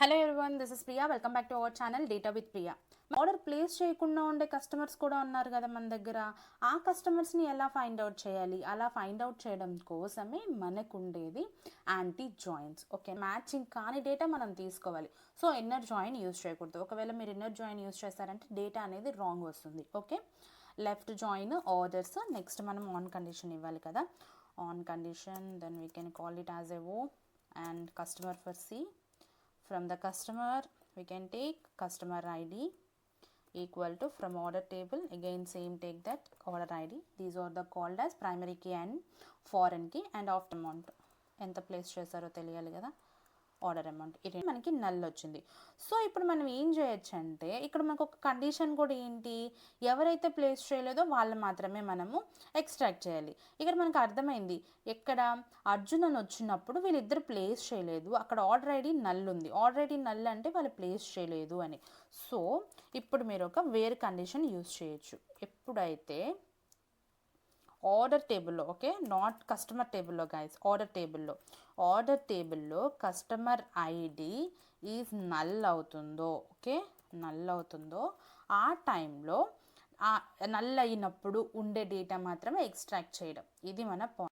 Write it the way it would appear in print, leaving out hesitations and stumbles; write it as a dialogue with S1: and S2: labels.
S1: Hello everyone, this is Priya. Welcome back to our channel data with Priya. Order place చేయకుండా ఉండే customers కూడా ఉన్నారు కదా మన దగ్గర. ఆ కస్టమర్స్ని ఎలా ఫైండ్ అవుట్ చేయాలి? అలా ఫైండ్ అవుట్ చేయడం కోసమే మనకు ఉండేది యాంటీ జాయిన్స్. ఓకే, మ్యాచింగ్ కాని డేటా మనం తీసుకోవాలి. సో ఇన్నర్ జాయిన్ యూజ్ చేయకూడదు. ఒకవేళ మీరు ఇన్నర్ జాయిన్ యూజ్ చేస్తారంటే డేటా అనేది రాంగ్ వస్తుంది. Okay, left join orders. Next మనం ఆన్ కండిషన్ ఇవ్వాలి కదా. On condition, then we can call it as a O and customer for C. From the customer we can take customer ID equal to from order table, again same take that order ID. These are the called as primary key and foreign key and after amount ఎంత place చేశారో తెలియాలి కదా. Order amount ఇది మనకి null వచ్చింది. So ఇప్పుడు మనం ఏం చేయొచ్చు అంటే ఇక్కడ మనకు ఒక కండిషన్ కూడా ఏంటి, ఎవరైతే ప్లేస్ చేయలేదో వాళ్ళు మాత్రమే మనము ఎక్స్ట్రాక్ట్ చేయాలి. ఇక్కడ మనకు అర్థమైంది, ఎక్కడ అర్జున్ అని వచ్చినప్పుడు వీళ్ళిద్దరు ప్లేస్ చేయలేదు, అక్కడ ఆర్డర్ ఐడి నల్ ఉంది. ఆర్డర్ ఐడి నల్ అంటే వాళ్ళు ప్లేస్ చేయలేదు అని. సో ఇప్పుడు మీరు ఒక వేరే కండిషన్ యూజ్ చేయొచ్చు. ఎప్పుడైతే ఆర్డర్ టేబుల్లో, ఓకే, నాట్ కస్టమర్ టేబుల్లో గైస్, ఆర్డర్ టేబుల్లో కస్టమర్ ఐడి ఈజ్ నల్ అవుతుందో, ఓకే, నల్ అవుతుందో ఆ టైంలో నల్ అయినప్పుడు ఉండే డేటా మాత్రమే ఎక్స్ట్రాక్ట్ చేయడం. ఇది మన పాయింట్.